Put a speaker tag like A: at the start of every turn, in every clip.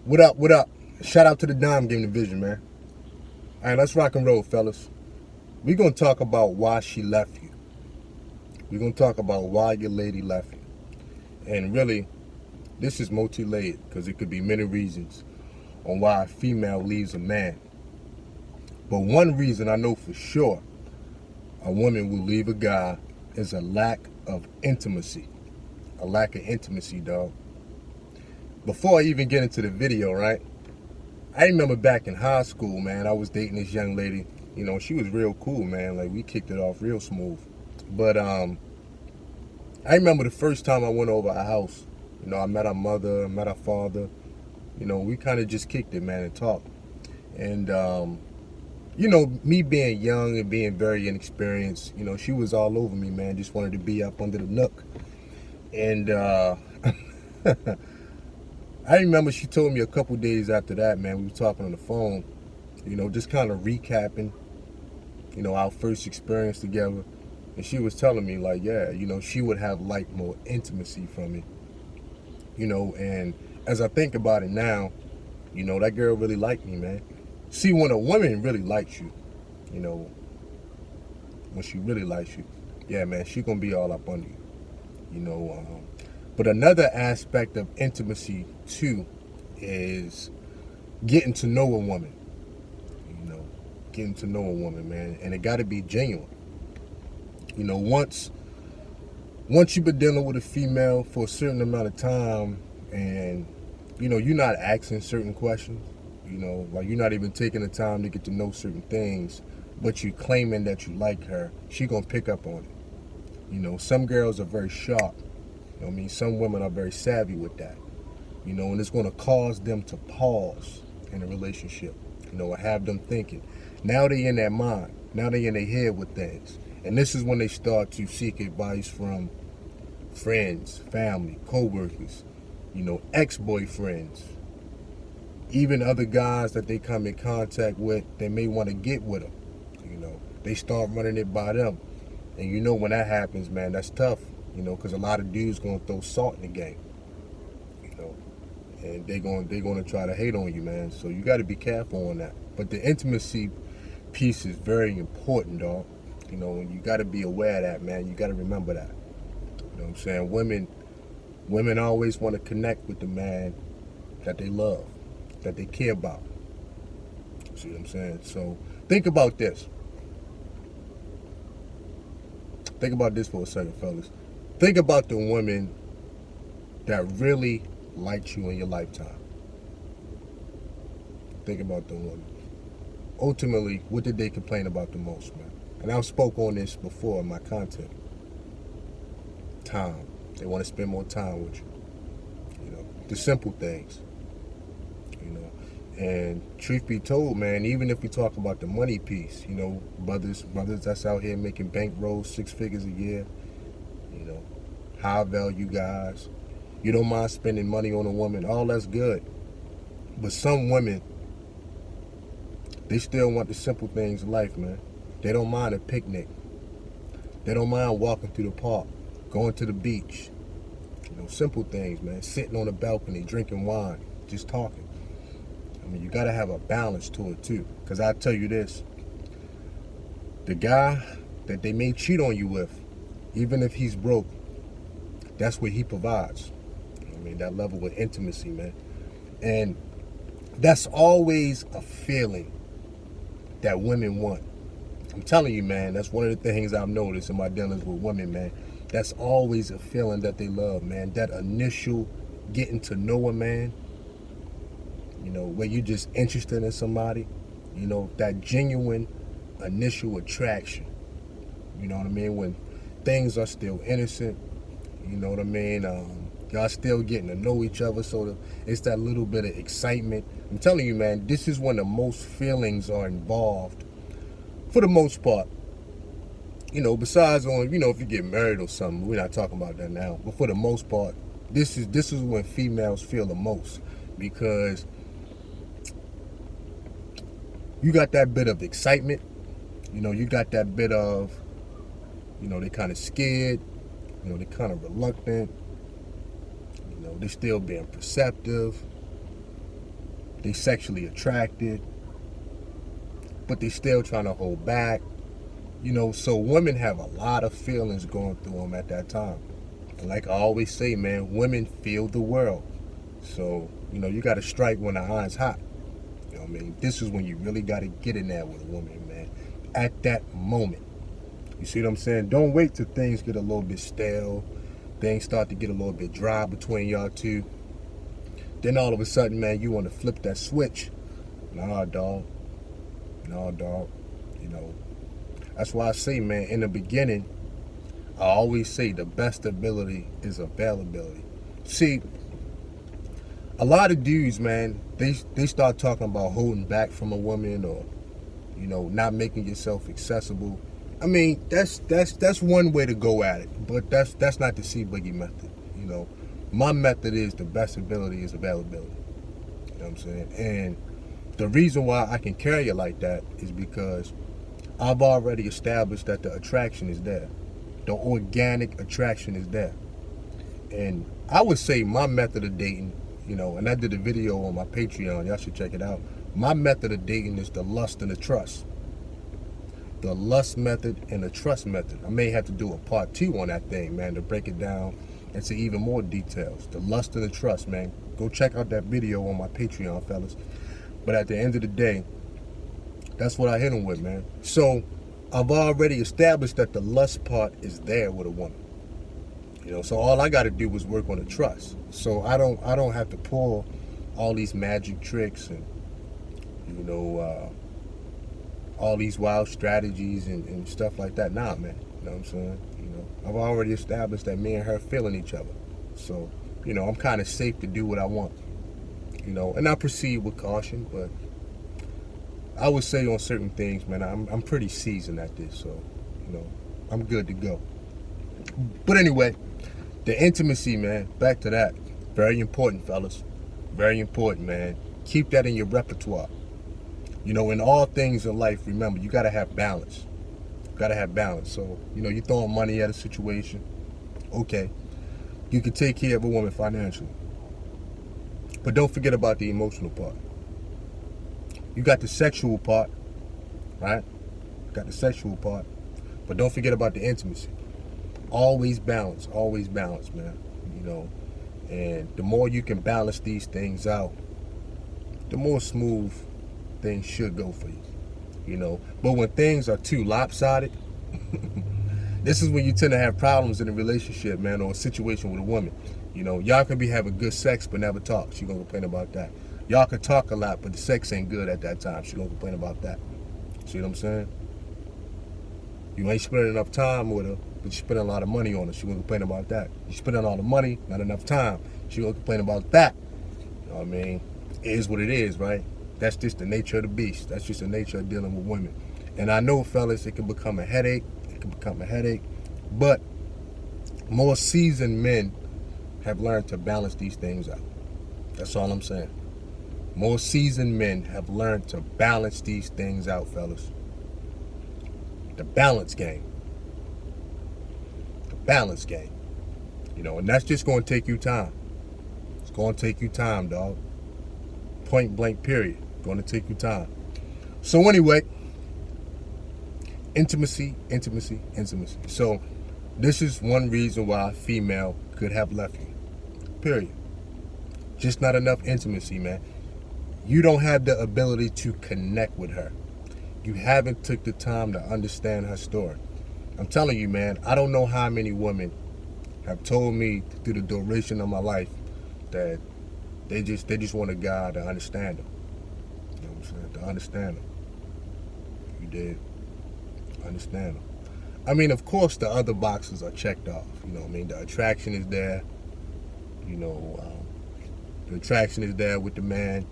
A: What up, what up? Shout out to the Dime Game Division, man. All right, let's rock and roll, fellas. We're going to talk about why she left you. We're going to talk about why your lady left you. And really, this is multi-layered because it could be many reasons on why a female leaves a man. But one reason I know for sure a woman will leave a guy is a lack of intimacy. A lack of intimacy, dog. Before I even get into the video, right? I remember back in high school, man, I was dating this young lady. You know, she was real cool, man. Like, we kicked it off real smooth. But I remember the first time I went over her house. You know, I met her mother, met her father. You know, we kind of just kicked it, man, and talked. And, you know, me being young and being very inexperienced, you know, she was all over me, man. Just wanted to be up under the nook. And I remember she told me a couple days after that, man, we were talking on the phone, you know, just kind of recapping, you know, our first experience together. And she was telling me, like, yeah, you know, she would have liked more intimacy from me. You know, and as I think about it now, you know, that girl really liked me, man. See, when a woman really likes you, you know, when she really likes you, yeah, man, she gonna be all up under you, you know. But another aspect of intimacy, too, is getting to know a woman. You know, getting to know a woman, man. And it got to be genuine. You know, once you've been dealing with a female for a certain amount of time and, you know, you're not asking certain questions, you know, like you're not even taking the time to get to know certain things, but you claiming that you like her, she going to pick up on it. You know, some girls are very sharp. You know what I mean? Some women are very savvy with that, you know, and it's going to cause them to pause in a relationship, you know, and have them thinking. Now they in their mind. Now they in their head with things. And this is when they start to seek advice from friends, family, co-workers, you know, ex-boyfriends, even other guys that they come in contact with, they may want to get with them, you know. They start running it by them. And you know when that happens, man, that's tough. You know, because a lot of dudes gonna throw salt in the game, you know, and they're gonna try to hate on you, man. So you got to be careful on that. But the intimacy piece is very important, dog. You know, and you got to be aware of that, man. You got to remember that. You know what I'm saying? Women always want to connect with the man that they love, that they care about. See what I'm saying? So think about this. Think about this for a second, fellas. Think about the women that really liked you in your lifetime. Think about the women. Ultimately, what did they complain about the most, man? And I've spoke on this before in my content. Time. They want to spend more time with you. You know, the simple things. You know, and truth be told, man, even if we talk about the money piece, you know, brothers that's out here making bank rolls 6 figures a year, you know, high value guys, you don't mind spending money on a woman, all that's good. But some women, they still want the simple things in life, man. They don't mind a picnic. They don't mind walking through the park, going to the beach. You know, simple things, man. Sitting on a balcony, drinking wine, just talking. I mean, you got to have a balance to it, too. Because I tell you this, the guy that they may cheat on you with, even if he's broke, that's what he provides. I mean, that level of intimacy, man. And that's always a feeling that women want. I'm telling you, man, that's one of the things I've noticed in my dealings with women, man. That's always a feeling that they love, man. That initial getting to know a man, you know, where you're just interested in somebody, you know, that genuine initial attraction. You know what I mean? When things are still innocent, you know what I mean? Y'all still getting to know each other, so it's that little bit of excitement. I'm telling you, man, this is when the most feelings are involved, for the most part. You know, besides on, you know, if you get married or something, we're not talking about that now. But for the most part, this is when females feel the most, because you got that bit of excitement. You know, you got that bit of, you know, they kind of scared. You know, they kind of reluctant. You know, they still being perceptive. they sexually attracted, but they still trying to hold back. So women have a lot of feelings going through them at that time. And like I always say, man, women feel the world. So, you got to strike when the iron's hot. This is when you really got to get in there with a woman, man. At that moment. You see what I'm saying? Don't wait till things get a little bit stale. Things start to get a little bit dry between y'all two. Then all of a sudden, man, you want to flip that switch. Nah, dog. That's why I say, man, in the beginning, I always say the best ability is availability. See, a lot of dudes, man, they start talking about holding back from a woman or, not making yourself accessible. That's one way to go at it, but that's not the C-Boogie method. My method is the best ability is availability. You know what I'm saying? And the reason why I can carry it like that is because I've already established that the attraction is there. The organic attraction is there. And I would say my method of dating, and I did a video on my Patreon, y'all should check it out. My method of dating is the lust and the trust. The lust method and the trust method. I may have to do a part 2 on that thing, man, to break it down and see even more details. The lust and the trust, man. Go check out that video on my Patreon, fellas. But at the end of the day, that's what I hit them with, man. So I've already established that the lust part is there with a woman. So all I got to do is work on the trust. So I don't have to pull all these magic tricks and all these wild strategies and stuff like that. Nah, man. You know what I'm saying? I've already established that me and her feeling each other. So, I'm kind of safe to do what I want. And I proceed with caution, but I would say on certain things, man, I'm pretty seasoned at this, so, I'm good to go. But anyway, the intimacy, man, back to that. Very important, fellas. Very important, man. Keep that in your repertoire. In all things in life, remember, you got to have balance. You got to have balance. So, you're throwing money at a situation. Okay. You can take care of a woman financially. But don't forget about the emotional part. You got the sexual part, right? You got the sexual part. But don't forget about the intimacy. Always balance, man. And the more you can balance these things out, the more smooth things should go for you. But when things are too lopsided, this is when you tend to have problems in a relationship, man, or a situation with a woman. Y'all can be having good sex but never talk. She gonna complain about that. Y'all can talk a lot, but the sex ain't good at that time. She gonna complain about that. See what I'm saying? You ain't spending enough time with her, but you spending a lot of money on her. She gonna complain about that. You spending all the money, not enough time. She gonna complain about that. You know what I mean? It is what it is, right? That's just the nature of the beast. That's just the nature of dealing with women. And I know, fellas, it can become a headache. But more seasoned men have learned to balance these things out. That's all I'm saying. More seasoned men have learned to balance these things out, fellas. The balance game. The balance game. And that's just going to take you time. It's going to take you time, dog. Point blank, period. Going to take you time. So anyway, intimacy. So this is one reason why a female could have left you. Period. Just not enough intimacy, man. You don't have the ability to connect with her. You haven't took the time to understand her story. I'm telling you, man, I don't know how many women have told me through the duration of my life that they just want a guy to understand them. You know what I'm saying? To understand them. You did. Understand them. Of course, the other boxes are checked off. The attraction is there. The attraction is there with the man.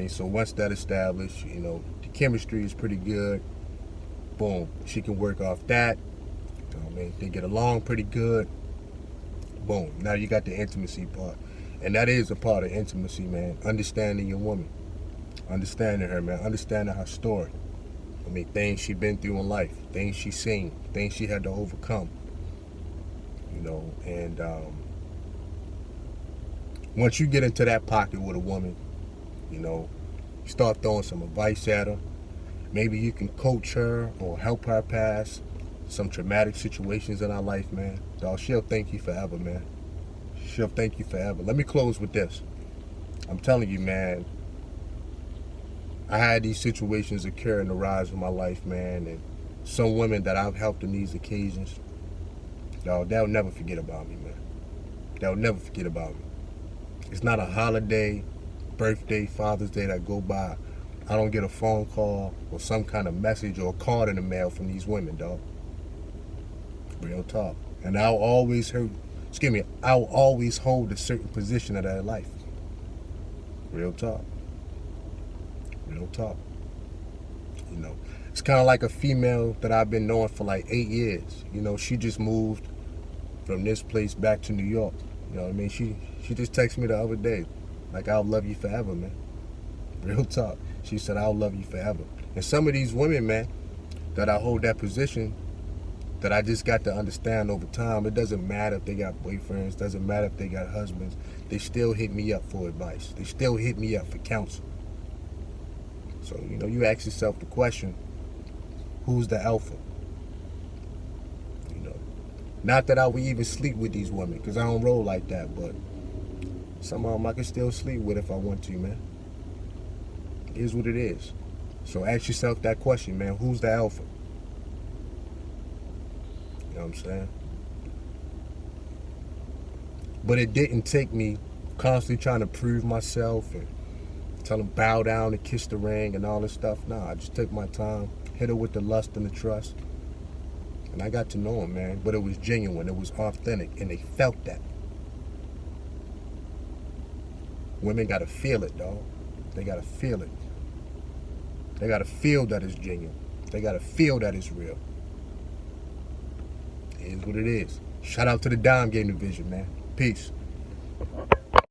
A: So once that established, the chemistry is pretty good. Boom, she can work off that. They get along pretty good. Boom, now you got the intimacy part. And that is a part of intimacy, man. Understanding your woman. Understanding her, man. Understanding her story. Things she been through in life. Things she seen. Things she had to overcome. And once you get into that pocket with a woman, You know, start throwing some advice at her. Maybe you can coach her or help her pass some traumatic situations in her life, man. Dog, she'll thank you forever, man. She'll thank you forever. Let me close with this. I'm telling you, man, I had these situations occur in the rise of my life, man, and some women that I've helped in these occasions, dog, they'll never forget about me, man. They'll never forget about me. It's not a holiday, birthday, Father's Day that go by. I don't get a phone call or some kind of message or a card in the mail from these women, dog. Real talk. And I'll always hold a certain position of their life. Real talk. Real talk. You know, it's kind of like a female that I've been knowing for like 8 years. You know, she just moved from this place back to New York. You know what I mean? She just texted me the other day, like, I'll love you forever, man. Real talk. She said, I'll love you forever. And some of these women, man, that I hold that position, that I just got to understand over time, it doesn't matter if they got boyfriends, doesn't matter if they got husbands, they still hit me up for advice. They still hit me up for counsel. So, you know, you ask yourself the question, who's the alpha? You know, not that I would even sleep with these women, because I don't roll like that, but some of them I can still sleep with if I want to, man. It is what it is. So ask yourself that question, man, who's the alpha? You know what I'm saying? But it didn't take me constantly trying to prove myself and tell them bow down and kiss the ring and all this stuff. Nah, I just took my time, hit her with the lust and the trust. And I got to know them, man. But it was genuine, it was authentic, and they felt that. Women gotta feel it, dog. They gotta feel it. They gotta feel that it's genuine. They gotta feel that it's real. It is what it is. Shout out to the Dime Game Division, man. Peace.